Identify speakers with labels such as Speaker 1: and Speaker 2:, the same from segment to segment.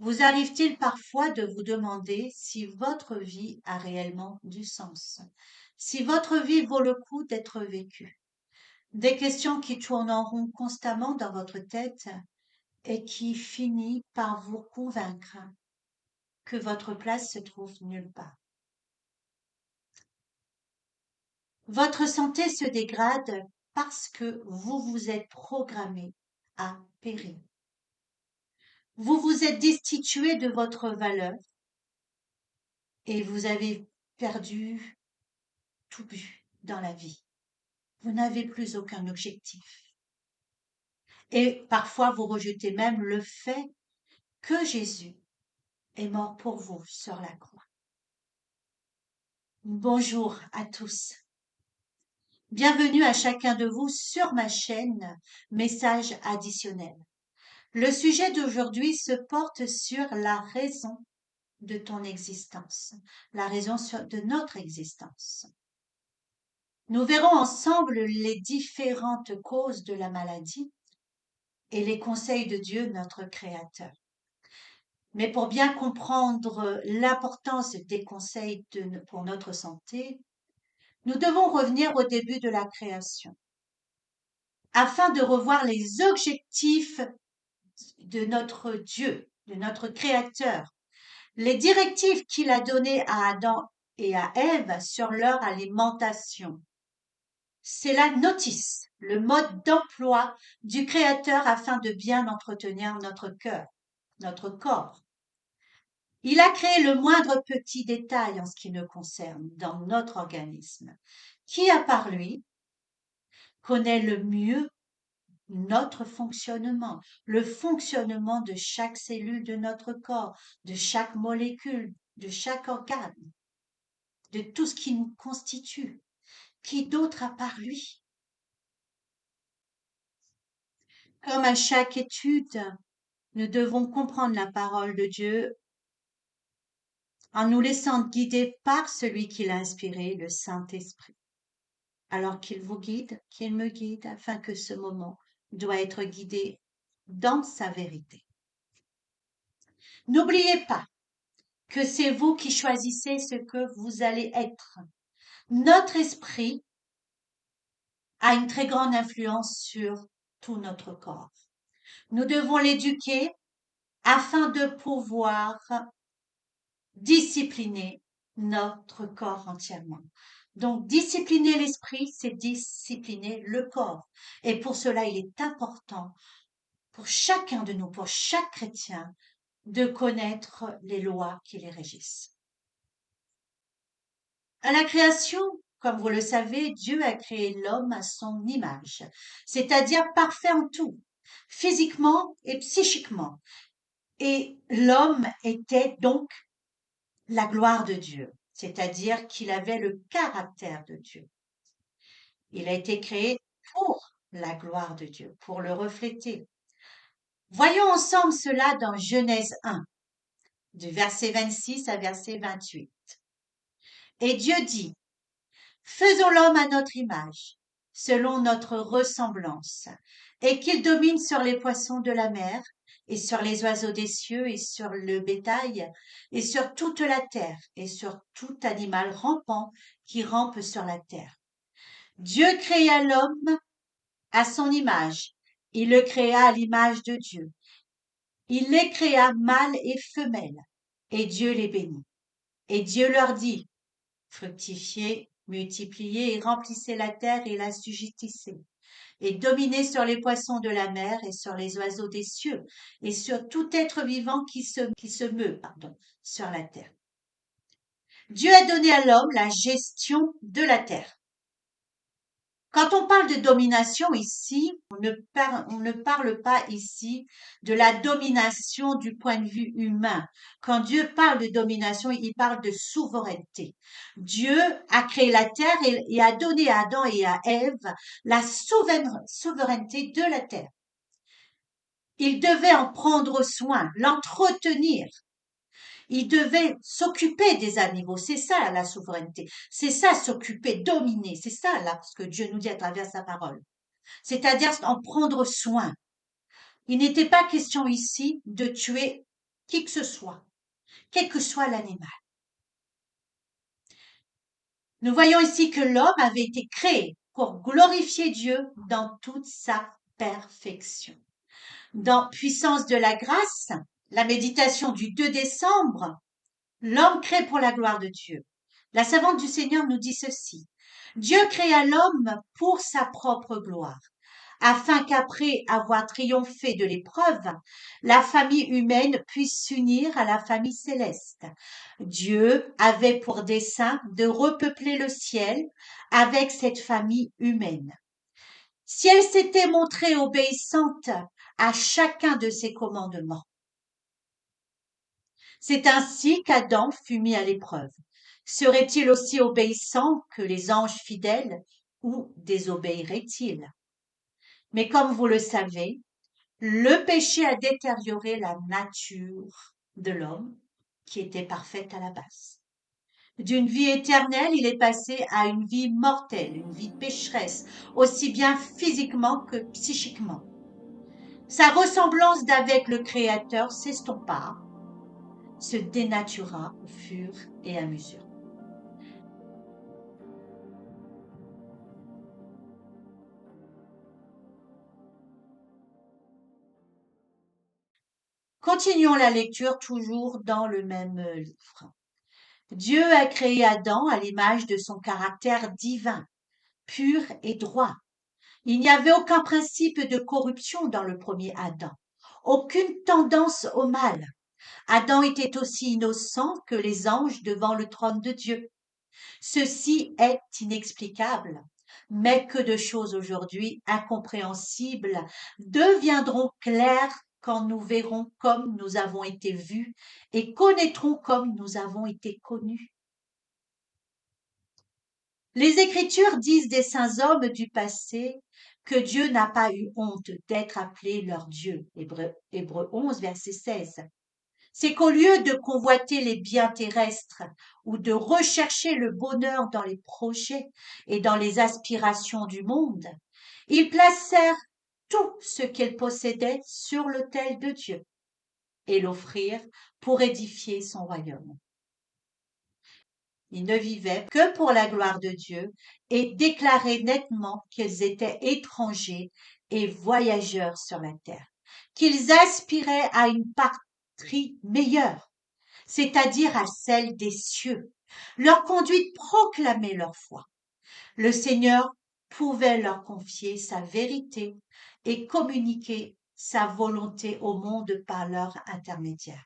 Speaker 1: Vous arrive-t-il parfois de vous demander si votre vie a réellement du sens, si votre vie vaut le coup d'être vécue? Des questions qui tournent en rond constamment dans votre tête et qui finissent par vous convaincre que votre place se trouve nulle part. Votre santé se dégrade parce que vous vous êtes programmé à périr. Vous vous êtes destitué de votre valeur et vous avez perdu tout but dans la vie. Vous n'avez plus aucun objectif. Et parfois, vous rejetez même le fait que Jésus est mort pour vous sur la croix. Bonjour à tous. Bienvenue à chacun de vous sur ma chaîne Message additionnel. Le sujet d'aujourd'hui se porte sur la raison de ton existence, la raison de notre existence. Nous verrons ensemble les différentes causes de la maladie et les conseils de Dieu, notre Créateur. Mais pour bien comprendre l'importance des conseils pour notre santé, nous devons revenir au début de la création, afin de revoir les objectifs de notre Dieu, de notre Créateur, les directives qu'il a données à Adam et à Ève sur leur alimentation. C'est la notice, le mode d'emploi du Créateur afin de bien entretenir notre cœur, notre corps. Il a créé le moindre petit détail en ce qui nous concerne dans notre organisme, qui, à part lui, connaît le mieux notre fonctionnement, le fonctionnement de chaque cellule de notre corps, de chaque molécule, de chaque organe, de tout ce qui nous constitue. Qui d'autre à part lui? Comme à chaque étude, nous devons comprendre la parole de Dieu en nous laissant guider par celui qui l'a inspiré, le Saint-Esprit. Alors qu'il vous guide, qu'il me guide, afin que ce moment doit être guidé dans sa vérité. N'oubliez pas que c'est vous qui choisissez ce que vous allez être. Notre esprit a une très grande influence sur tout notre corps. Nous devons l'éduquer afin de pouvoir discipliner notre corps entièrement. Donc, discipliner l'esprit, c'est discipliner le corps. Et pour cela, il est important pour chacun de nous, pour chaque chrétien, de connaître les lois qui les régissent. À la création, comme vous le savez, Dieu a créé l'homme à son image, c'est-à-dire parfait en tout, physiquement et psychiquement. Et l'homme était donc la gloire de Dieu, c'est-à-dire qu'il avait le caractère de Dieu. Il a été créé pour la gloire de Dieu, pour le refléter. Voyons ensemble cela dans Genèse 1, du verset 26 à verset 28. Et Dieu dit, faisons l'homme à notre image, selon notre ressemblance, et qu'il domine sur les poissons de la mer, et sur les oiseaux des cieux, et sur le bétail, et sur toute la terre, et sur tout animal rampant qui rampe sur la terre. Dieu créa l'homme à son image, il le créa à l'image de Dieu. Il les créa mâles et femelles, et Dieu les bénit. Et Dieu leur dit, fructifiez, multipliez et remplissez la terre et l'assujettissez, et dominez sur les poissons de la mer et sur les oiseaux des cieux, et sur tout être vivant qui se meut, sur la terre. Dieu a donné à l'homme la gestion de la terre. Quand on parle de domination ici, on ne parle pas ici de la domination du point de vue humain. Quand Dieu parle de domination, il parle de souveraineté. Dieu a créé la terre et a donné à Adam et à Ève la souveraineté de la terre. Il devait en prendre soin, l'entretenir. Il devait s'occuper des animaux. C'est ça la souveraineté. C'est ça s'occuper, dominer. C'est ça là ce que Dieu nous dit à travers sa parole. C'est-à-dire en prendre soin. Il n'était pas question ici de tuer qui que ce soit, quel que soit l'animal. Nous voyons ici que l'homme avait été créé pour glorifier Dieu dans toute sa perfection. Dans Puissance de la grâce, la méditation du 2 décembre, l'homme créé pour la gloire de Dieu. La servante du Seigneur nous dit ceci. Dieu créa l'homme pour sa propre gloire, afin qu'après avoir triomphé de l'épreuve, la famille humaine puisse s'unir à la famille céleste. Dieu avait pour dessein de repeupler le ciel avec cette famille humaine. Si elle s'était montrée obéissante à chacun de ses commandements, c'est ainsi qu'Adam fut mis à l'épreuve. Serait-il aussi obéissant que les anges fidèles ou désobéirait-il? Mais comme vous le savez, le péché a détérioré la nature de l'homme qui était parfaite à la base. D'une vie éternelle, il est passé à une vie mortelle, une vie pécheresse, aussi bien physiquement que psychiquement. Sa ressemblance d'avec le Créateur s'estompa, se dénatura au fur et à mesure. Continuons la lecture toujours dans le même livre. Dieu a créé Adam à l'image de son caractère divin, pur et droit. Il n'y avait aucun principe de corruption dans le premier Adam, aucune tendance au mal. Adam était aussi innocent que les anges devant le trône de Dieu. Ceci est inexplicable, mais que de choses aujourd'hui incompréhensibles deviendront claires quand nous verrons comme nous avons été vus et connaîtrons comme nous avons été connus. Les Écritures disent des saints hommes du passé que Dieu n'a pas eu honte d'être appelé leur Dieu. Hébreux 11, verset 16. C'est qu'au lieu de convoiter les biens terrestres ou de rechercher le bonheur dans les projets et dans les aspirations du monde, ils placèrent tout ce qu'ils possédaient sur l'autel de Dieu et l'offrirent pour édifier son royaume. Ils ne vivaient que pour la gloire de Dieu et déclaraient nettement qu'ils étaient étrangers et voyageurs sur la terre, qu'ils aspiraient à une patrie meilleure, c'est-à-dire à celle des cieux. Leur conduite proclamait leur foi. Le Seigneur pouvait leur confier sa vérité et communiquer sa volonté au monde par leur intermédiaire.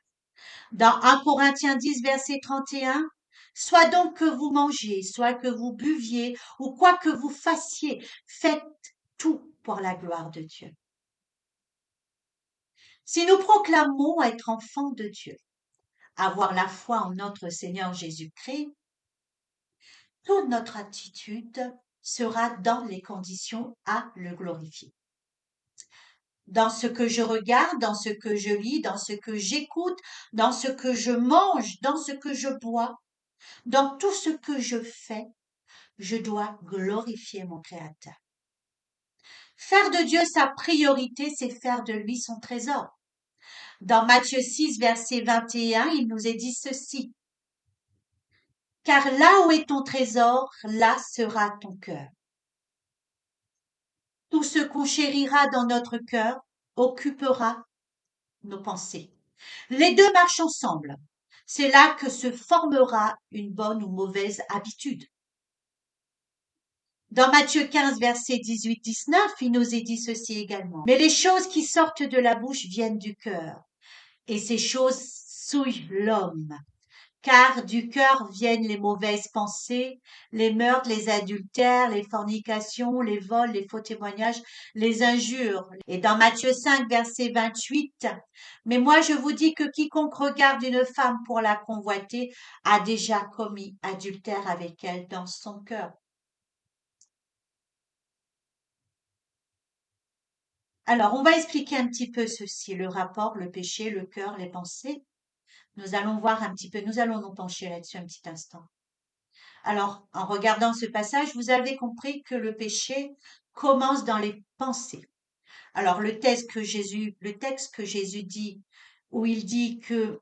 Speaker 1: Dans 1 Corinthiens 10, verset 31, soit donc que vous mangiez, soit que vous buviez, ou quoi que vous fassiez, faites tout pour la gloire de Dieu. Si nous proclamons être enfants de Dieu, avoir la foi en notre Seigneur Jésus-Christ, toute notre attitude sera dans les conditions à le glorifier. Dans ce que je regarde, dans ce que je lis, dans ce que j'écoute, dans ce que je mange, dans ce que je bois, dans tout ce que je fais, je dois glorifier mon Créateur. Faire de Dieu sa priorité, c'est faire de lui son trésor. Dans Matthieu 6, verset 21, il nous est dit ceci. Car là où est ton trésor, là sera ton cœur. Tout ce qu'on chérira dans notre cœur occupera nos pensées. Les deux marchent ensemble. C'est là que se formera une bonne ou mauvaise habitude. Dans Matthieu 15, verset 18-19, il nous est dit ceci également. Mais les choses qui sortent de la bouche viennent du cœur, et ces choses souillent l'homme. Car du cœur viennent les mauvaises pensées, les meurtres, les adultères, les fornications, les vols, les faux témoignages, les injures. Et dans Matthieu 5, verset 28, mais moi je vous dis que quiconque regarde une femme pour la convoiter a déjà commis adultère avec elle dans son cœur. Alors, on va expliquer un petit peu ceci, le rapport, le péché, le cœur, les pensées. Nous allons voir un petit peu, nous allons nous pencher là-dessus un petit instant. Alors, en regardant ce passage, vous avez compris que le péché commence dans les pensées. Alors, le texte que Jésus dit où il dit que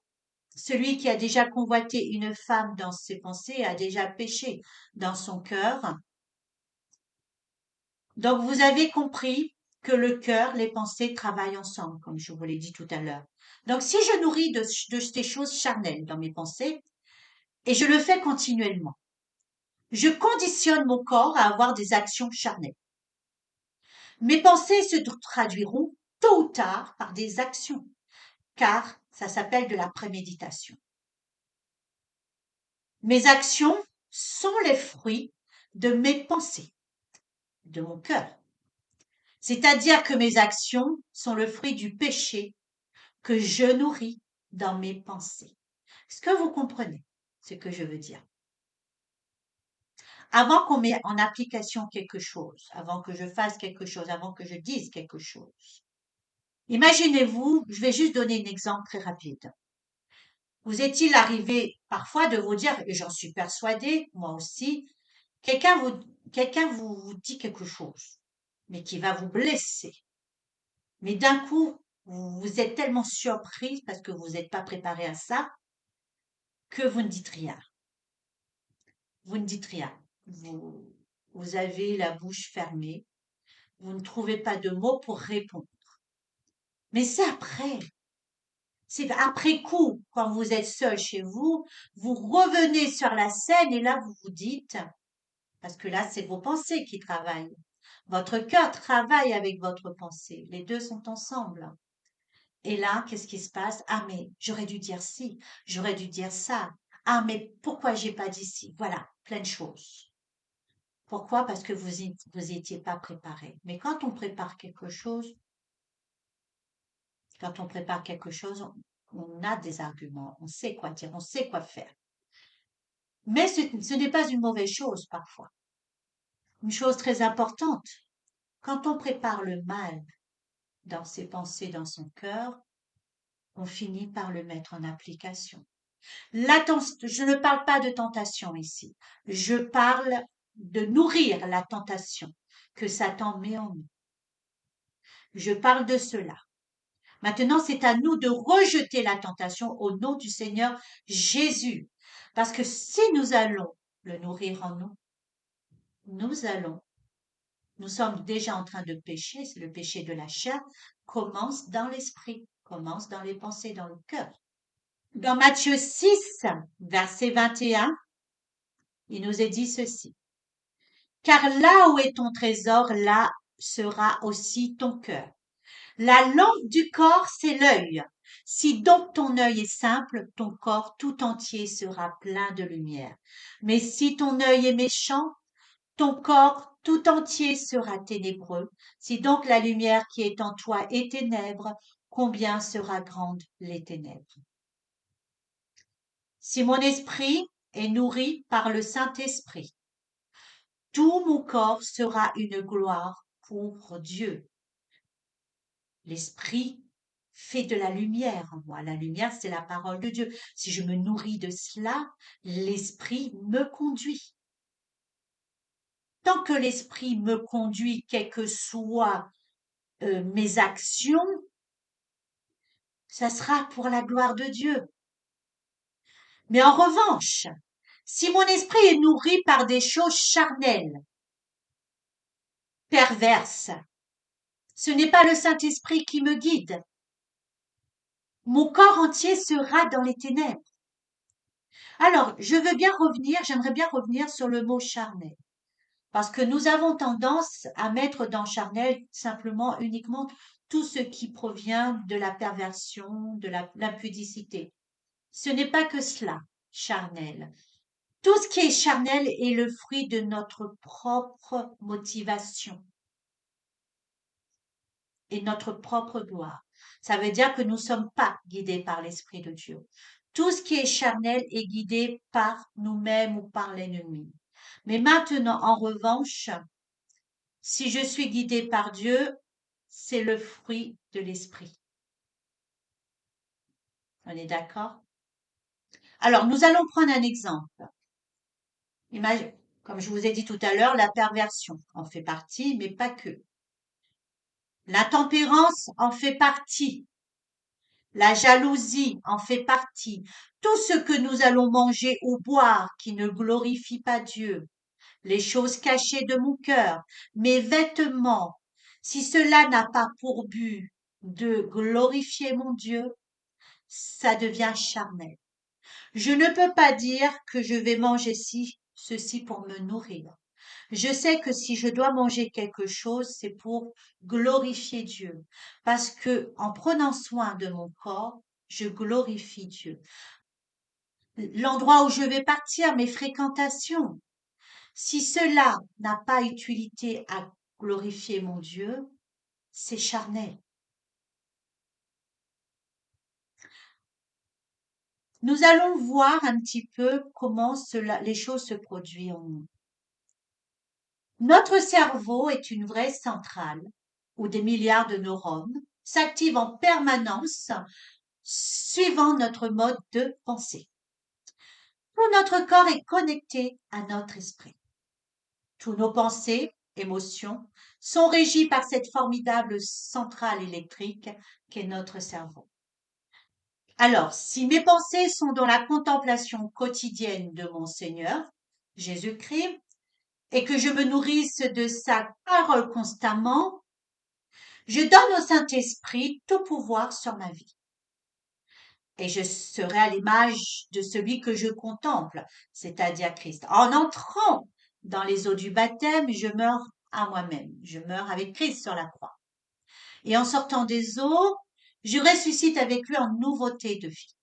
Speaker 1: celui qui a déjà convoité une femme dans ses pensées a déjà péché dans son cœur. Donc, vous avez compris que le cœur, les pensées travaillent ensemble, comme je vous l'ai dit tout à l'heure. Donc, si je nourris de ces choses charnelles dans mes pensées, et je le fais continuellement, je conditionne mon corps à avoir des actions charnelles. Mes pensées se traduiront tôt ou tard par des actions, car ça s'appelle de la préméditation. Mes actions sont les fruits de mes pensées, de mon cœur. C'est-à-dire que mes actions sont le fruit du péché que je nourris dans mes pensées. Est-ce que vous comprenez ce que je veux dire? Avant qu'on mette en application quelque chose, avant que je fasse quelque chose, avant que je dise quelque chose, imaginez-vous, je vais juste donner un exemple très rapide. Vous est-il arrivé parfois de vous dire, et j'en suis persuadée, moi aussi, quelqu'un vous, quelqu'un vous dit quelque chose, mais qui va vous blesser. Mais d'un coup, vous êtes tellement surprise parce que vous n'êtes pas préparé à ça que vous ne dites rien. Vous ne dites rien. Vous, vous avez la bouche fermée. Vous ne trouvez pas de mots pour répondre. Mais c'est après. C'est après coup, quand vous êtes seul chez vous, vous revenez sur la scène et là, vous vous dites, parce que là, c'est vos pensées qui travaillent. Votre cœur travaille avec votre pensée. Les deux sont ensemble. Et là, qu'est-ce qui se passe? Ah, mais j'aurais dû dire ci, j'aurais dû dire ça. Ah, mais pourquoi j'ai pas dit ci? Voilà, plein de choses. Pourquoi? Parce que vous étiez pas préparé. Mais quand on prépare quelque chose, on a des arguments, on sait quoi dire, on sait quoi faire. Mais ce n'est pas une mauvaise chose parfois. Une chose très importante. Quand on prépare le mal dans ses pensées, dans son cœur, on finit par le mettre en application. Je ne parle pas de tentation ici. Je parle de nourrir la tentation que Satan met en nous. Je parle de cela. Maintenant, c'est à nous de rejeter la tentation au nom du Seigneur Jésus. Parce que si nous allons le nourrir en nous, nous sommes déjà en train de pécher, c'est le péché de la chair, commence dans l'esprit, commence dans les pensées, dans le cœur. Dans Matthieu 6, verset 21, il nous est dit ceci. Car là où est ton trésor, là sera aussi ton cœur. La lampe du corps, c'est l'œil. Si donc ton œil est simple, ton corps tout entier sera plein de lumière. Mais si ton œil est méchant, ton corps tout entier sera ténébreux. Si donc la lumière qui est en toi est ténèbres, combien sera grande les ténèbres? Si mon esprit est nourri par le Saint-Esprit, tout mon corps sera une gloire pour Dieu. L'esprit fait de la lumière en moi. La lumière, c'est la parole de Dieu. Si je me nourris de cela, l'esprit me conduit. Tant que l'esprit me conduit, quelles que soient mes actions, ça sera pour la gloire de Dieu. Mais en revanche, si mon esprit est nourri par des choses charnelles, perverses, ce n'est pas le Saint-Esprit qui me guide. Mon corps entier sera dans les ténèbres. Alors, j'aimerais bien revenir sur le mot charnel. Parce que nous avons tendance à mettre dans charnel simplement, uniquement, tout ce qui provient de la perversion, de l'impudicité. Ce n'est pas que cela, charnel. Tout ce qui est charnel est le fruit de notre propre motivation et notre propre gloire. Ça veut dire que nous ne sommes pas guidés par l'Esprit de Dieu. Tout ce qui est charnel est guidé par nous-mêmes ou par l'ennemi. Mais maintenant, en revanche, si je suis guidée par Dieu, c'est le fruit de l'Esprit. On est d'accord? Alors, nous allons prendre un exemple. Comme je vous ai dit tout à l'heure, la perversion en fait partie, mais pas que. L'intempérance en fait partie. La jalousie en fait partie. Tout ce que nous allons manger ou boire qui ne glorifie pas Dieu, les choses cachées de mon cœur, mes vêtements, si cela n'a pas pour but de glorifier mon Dieu, ça devient charnel. Je ne peux pas dire que je vais manger ceci pour me nourrir. Je sais que si je dois manger quelque chose, c'est pour glorifier Dieu. Parce que en prenant soin de mon corps, je glorifie Dieu. L'endroit où je vais partir, mes fréquentations, si cela n'a pas utilité à glorifier mon Dieu, c'est charnel. Nous allons voir un petit peu comment les choses se produisent en nous. Notre cerveau est une vraie centrale où des milliards de neurones s'activent en permanence suivant notre mode de pensée. Tout notre corps est connecté à notre esprit. Tous nos pensées, émotions, sont régies par cette formidable centrale électrique qu'est notre cerveau. Alors, si mes pensées sont dans la contemplation quotidienne de mon Seigneur, Jésus-Christ, et que je me nourrisse de sa parole constamment, je donne au Saint-Esprit tout pouvoir sur ma vie. Et je serai à l'image de celui que je contemple, c'est-à-dire Christ. En entrant dans les eaux du baptême, je meurs à moi-même. Je meurs avec Christ sur la croix. Et en sortant des eaux, je ressuscite avec lui en nouveauté de vie.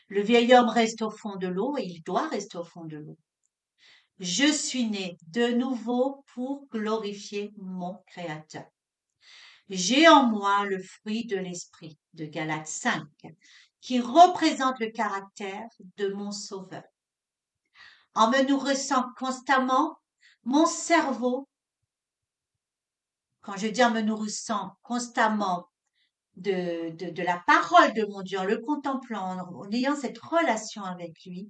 Speaker 1: Le vieil homme reste au fond de l'eau et il doit rester au fond de l'eau. Je suis né de nouveau pour glorifier mon Créateur. J'ai en moi le fruit de l'esprit de Galates 5, qui représente le caractère de mon Sauveur. En me nourrissant constamment, mon cerveau, quand je dis en me nourrissant constamment de la parole de mon Dieu, en le contemplant, en ayant cette relation avec lui,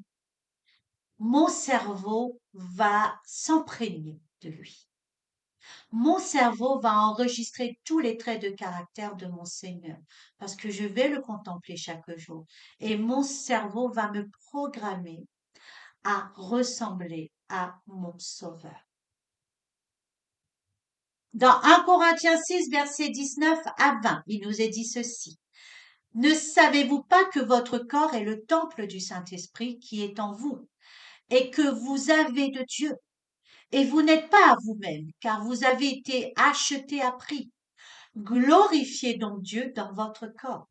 Speaker 1: mon cerveau va s'imprégner de lui. Mon cerveau va enregistrer tous les traits de caractère de mon Seigneur parce que je vais le contempler chaque jour. Et mon cerveau va me programmer à ressembler à mon Sauveur. Dans 1 Corinthiens 6, versets 19 à 20, il nous est dit ceci. Ne savez-vous pas que votre corps est le temple du Saint-Esprit qui est en vous et que vous avez de Dieu? Et vous n'êtes pas à vous-même, car vous avez été achetés à prix. Glorifiez donc Dieu dans votre corps.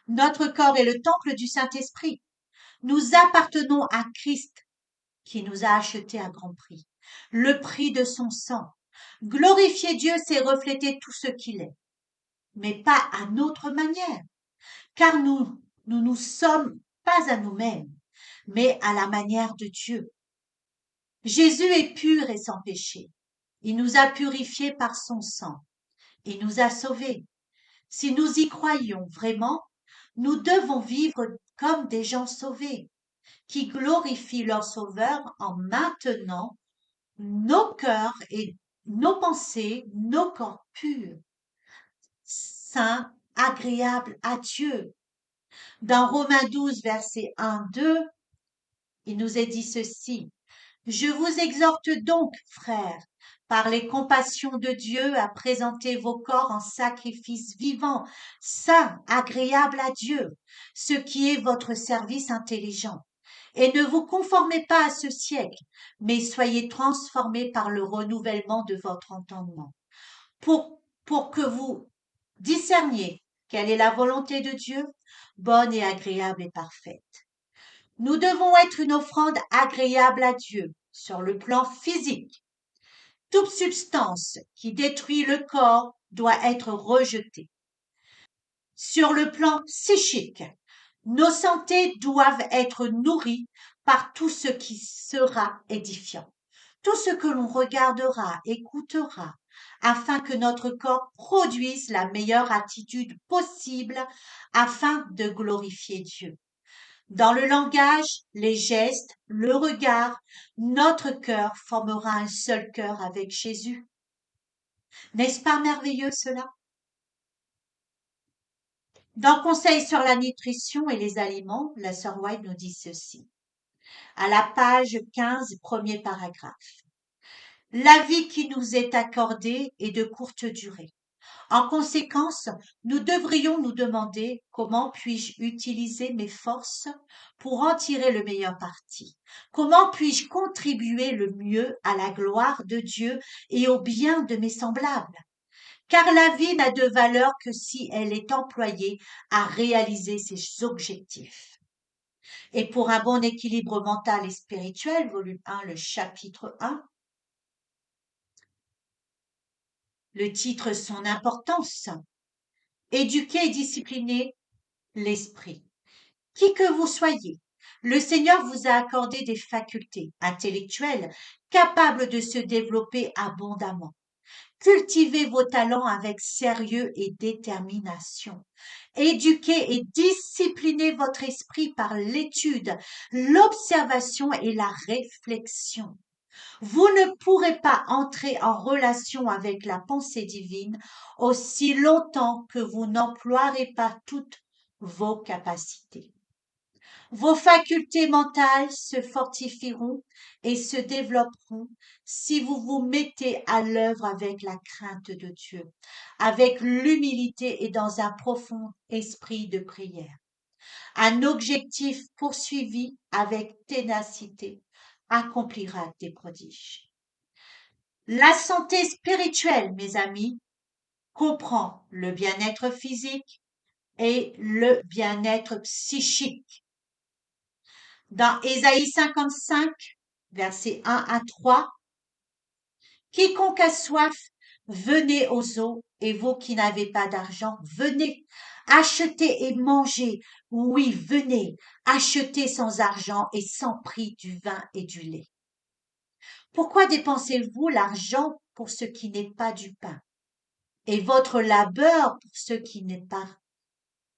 Speaker 1: Notre corps est le temple du Saint-Esprit. Nous appartenons à Christ qui nous a achetés à grand prix. Le prix de son sang. Glorifier Dieu, c'est refléter tout ce qu'il est, mais pas à notre manière, car nous sommes pas à nous-mêmes, mais à la manière de Dieu. Jésus est pur et sans péché. Il nous a purifiés par son sang. Il nous a sauvés. Si nous y croyons vraiment, nous devons vivre comme des gens sauvés, qui glorifient leur Sauveur en maintenant nos cœurs et nos pensées, nos corps purs, saints, agréables à Dieu. Dans Romains 12, versets 1, 2, il nous est dit ceci. Je vous exhorte donc, frères, par les compassions de Dieu, à présenter vos corps en sacrifice vivant, saint, agréable à Dieu, ce qui est votre service intelligent. Et ne vous conformez pas à ce siècle, mais soyez transformés par le renouvellement de votre entendement, pour que vous discerniez quelle est la volonté de Dieu, bonne et agréable et parfaite. Nous devons être une offrande agréable à Dieu sur le plan physique. Toute substance qui détruit le corps doit être rejetée. Sur le plan psychique, nos santé doivent être nourries par tout ce qui sera édifiant, tout ce que l'on regardera, écoutera, afin que notre corps produise la meilleure attitude possible afin de glorifier Dieu. Dans le langage, les gestes, le regard, notre cœur formera un seul cœur avec Jésus. N'est-ce pas merveilleux cela? Dans Conseil sur la nutrition et les aliments, la sœur White nous dit ceci. À la page 15, premier paragraphe. La vie qui nous est accordée est de courte durée. En conséquence, nous devrions nous demander comment puis-je utiliser mes forces pour en tirer le meilleur parti? Comment puis-je contribuer le mieux à la gloire de Dieu et au bien de mes semblables? Car la vie n'a de valeur que si elle est employée à réaliser ses objectifs. Et pour un bon équilibre mental et spirituel, volume 1, le chapitre 1, le titre Son importance, éduquer et discipliner l'esprit. Qui que vous soyez, le Seigneur vous a accordé des facultés intellectuelles capables de se développer abondamment. Cultivez vos talents avec sérieux et détermination. Éduquez et disciplinez votre esprit par l'étude, l'observation et la réflexion. Vous ne pourrez pas entrer en relation avec la pensée divine aussi longtemps que vous n'emploierez pas toutes vos capacités. Vos facultés mentales se fortifieront et se développeront si vous vous mettez à l'œuvre avec la crainte de Dieu, avec l'humilité et dans un profond esprit de prière. Un objectif poursuivi avec ténacité accomplira des prodiges. La santé spirituelle, mes amis, comprend le bien-être physique et le bien-être psychique. Dans Ésaïe 55, versets 1 à 3, quiconque a soif, venez aux eaux, et vous qui n'avez pas d'argent, venez, achetez et mangez. Oui, venez, achetez sans argent et sans prix du vin et du lait. Pourquoi dépensez-vous l'argent pour ce qui n'est pas du pain, et votre labeur pour ce qui n'est pas,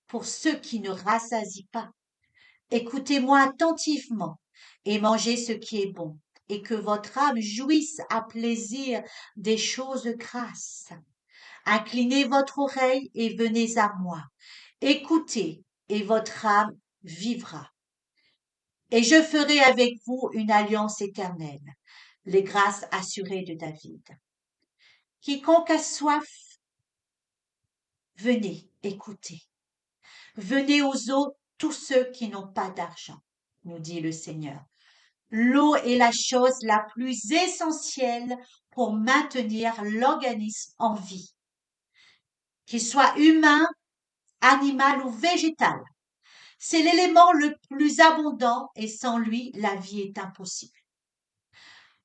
Speaker 1: pour ceux qui ne rassasient pas? Écoutez-moi attentivement et mangez ce qui est bon, et que votre âme jouisse à plaisir des choses grasses. Inclinez votre oreille et venez à moi. Écoutez, et votre âme vivra. Et je ferai avec vous une alliance éternelle, les grâces assurées de David. Quiconque a soif, venez, écoutez. Venez aux eaux, tous ceux qui n'ont pas d'argent, nous dit le Seigneur. L'eau est la chose la plus essentielle pour maintenir l'organisme en vie, qu'il soit humain, animal ou végétal. C'est l'élément le plus abondant et sans lui, la vie est impossible.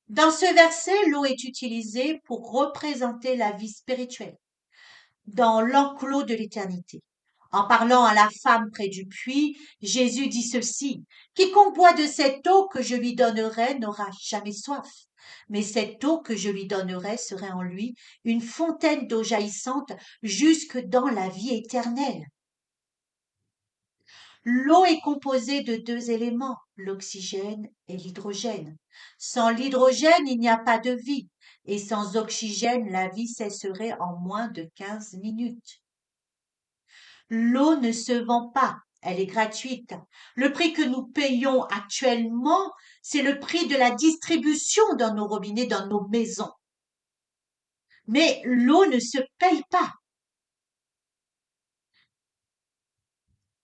Speaker 1: Dans ce verset, l'eau est utilisée pour représenter la vie spirituelle dans l'enclos de l'éternité. En parlant à la femme près du puits, Jésus dit ceci, quiconque boit de cette eau que je lui donnerai n'aura jamais soif, mais cette eau que je lui donnerai serait en lui une fontaine d'eau jaillissante jusque dans la vie éternelle. L'eau est composée de deux éléments, l'oxygène et l'hydrogène. Sans l'hydrogène, il n'y a pas de vie, et sans oxygène, la vie cesserait en moins de 15 minutes. L'eau ne se vend pas, elle est gratuite. Le prix que nous payons actuellement, c'est le prix de la distribution dans nos robinets, dans nos maisons. Mais l'eau ne se paye pas.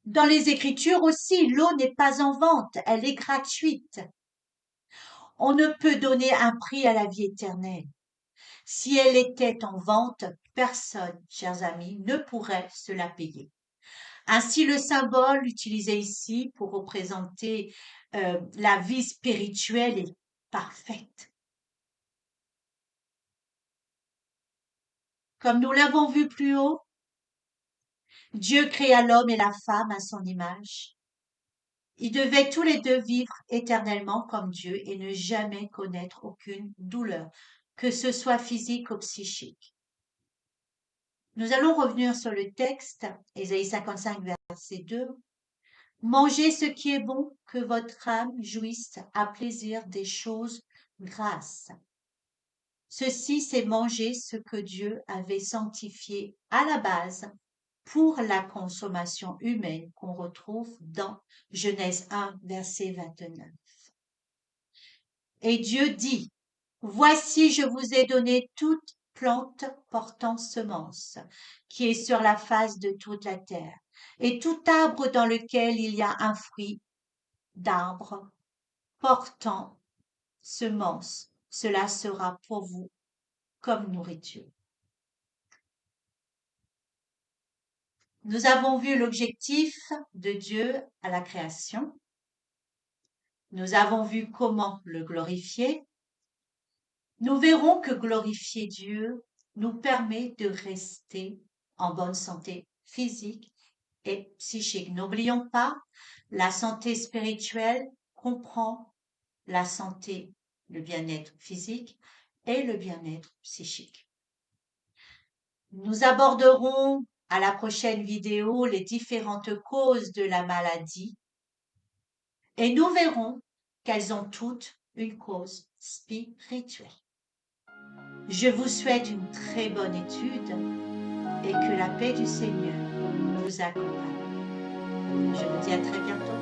Speaker 1: Dans les Écritures aussi, l'eau n'est pas en vente, elle est gratuite. On ne peut donner un prix à la vie éternelle. Si elle était en vente, personne, chers amis, ne pourrait se la payer. Ainsi, le symbole utilisé ici pour représenter la vie spirituelle est parfaite. Comme nous l'avons vu plus haut, Dieu créa l'homme et la femme à son image. Ils devaient tous les deux vivre éternellement comme Dieu et ne jamais connaître aucune douleur, que ce soit physique ou psychique. Nous allons revenir sur le texte, Ésaïe 55, verset 2. Mangez ce qui est bon, que votre âme jouisse à plaisir des choses grasses. Ceci, c'est manger ce que Dieu avait sanctifié à la base pour la consommation humaine qu'on retrouve dans Genèse 1, verset 29. Et Dieu dit, voici, je vous ai donné toute plante portant semence, qui est sur la face de toute la terre, et tout arbre dans lequel il y a un fruit d'arbre portant semence. Cela sera pour vous comme nourriture. Nous avons vu l'objectif de Dieu à la création. Nous avons vu comment le glorifier. Nous verrons que glorifier Dieu nous permet de rester en bonne santé physique et psychique. N'oublions pas, la santé spirituelle comprend la santé, le bien-être physique et le bien-être psychique. Nous aborderons à la prochaine vidéo les différentes causes de la maladie et nous verrons qu'elles ont toutes une cause spirituelle. Je vous souhaite une très bonne étude et que la paix du Seigneur vous accompagne. Je vous dis à très bientôt.